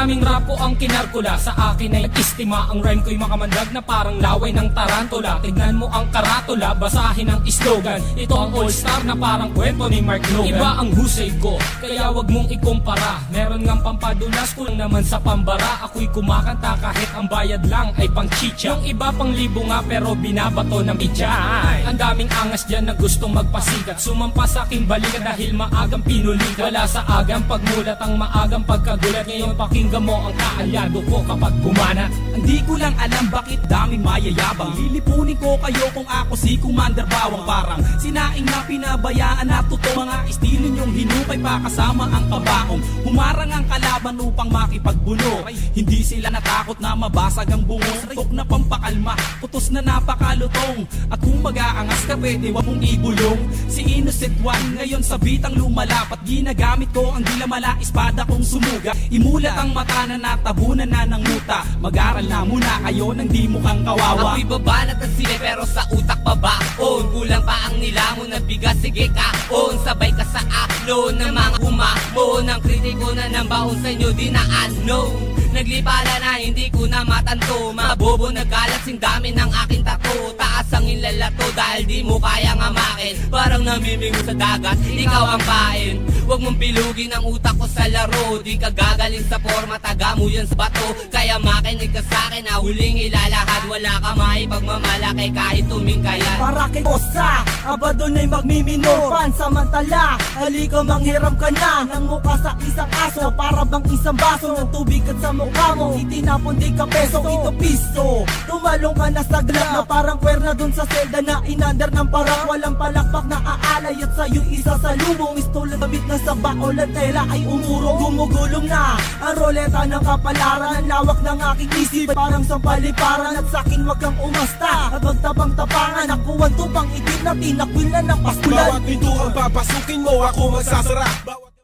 Maraming rapo ang kinarkula, sa akin ay istima. Ang rhyme ko'y makamandag na parang laway ng tarantula. Tignan mo ang karatula, basahin ang slogan. Ito ang all-star na parang kwento ni Mark Logan. Iba ang husay ko, kaya wag mong ikumpara. Meron ngang pampadulas, kulang naman sa pambara. Ako'y kumakanta kahit ang bayad lang ay pang chicha. Yung iba pang libo nga pero binabato ng media. Ang daming angas dyan na gustong magpasikat, sumampa sa aking balikat dahil maagang pinulikat. Wala sa agang pagmulat ang maagang pagkagulat. Ngayon pakinggan mo ang kaalyado ko kapag bumanat. Hindi ko lang alam bakit daming mayayabang. Lilipunin ko kayo kung ako si Commander Bawang. Parang sinaing na pinabayaan na totoo. Mga estilo nyong hinukay pa kasama ang kabaong. Humarang ang kalaban upang makipagbuno. Hindi sila natakot na mabasag ang bungos. Tok na pampakalma, putos na napakalutong. At kung mag-aangas ka pwede wag mong ibulong. Si Innocent One ngayon sa bitang lumalapat. Ginagamit ko ang dilamala, espada kong sumuga. Imulat ang mata na natabunan na ng muta. Mag-aral na muna kayo nang di mukhang kawawa. Ako'y babanat na sila pero sa utak pa baon. Kulang pa ang nilamon na bigas, sige kaon. Sabay ka sa alon ng mga humamon. Ang kritiko na ng baon sa inyo di na ano. Naglipala na hindi ko na matanto. Mabobo nagkalat sing dami ng aking tato. Taas ang inlalato dahil di mo kayang amakin. Parang namimingo sa dagat, ikaw ang pain. Huwag mong bilugin ang utak ko sa laro. Di ka gagaling sa forma, taga mo yan sa bato. Kaya makinig ka sa'kin na huling ilalahad. Wala ka maipagmamalaki kahit tumingkayan. Para kay Kosa, aba doon ay magmimino. Pansamantala, halika manghiram ka na ng mukha sa isang aso. Para bang isang baso ng tubig at sa mukha mo itinapon di ka peso, ito piso. Tumalong ka na sa glag na parang kwerna dun sa selda na inandar ng parak. Walang palakpak na aalay at sa'yo isa sa lumong. Istula gamit na sa baol at tela ay umurong. Gumugulong na ang roleta ng kapalaran. Ang lawak ng aking isip parang sampaliparan. At sa'kin wag kang umasta at wag tabang-tapangan. Nakuwan tupang itim na tinakwil na ng paskulan. Bawat pinto ang papasukin mo ako magsasara.